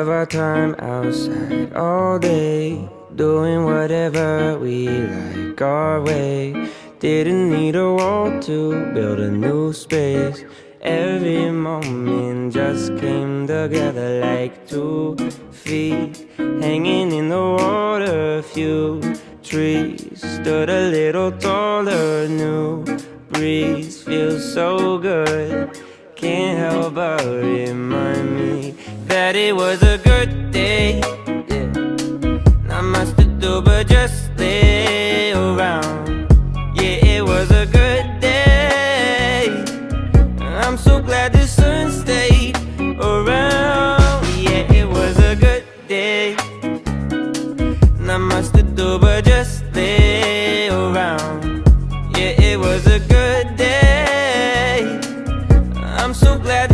of our time outside all day, doing whatever we like our way. Didn't need a wall to build a new space. Every moment just came together like 2 feet hanging in the water. A few trees stood a little taller. New breeze feels so good. Can't help but remind me that it was a good day. Yeah. Not much to do but just lay around. Yeah, it was a good day. I'm so glad the sun stayed around. Yeah, it was a good day. Not much to do but just lay around. Yeah, it was a good day. I'm so glad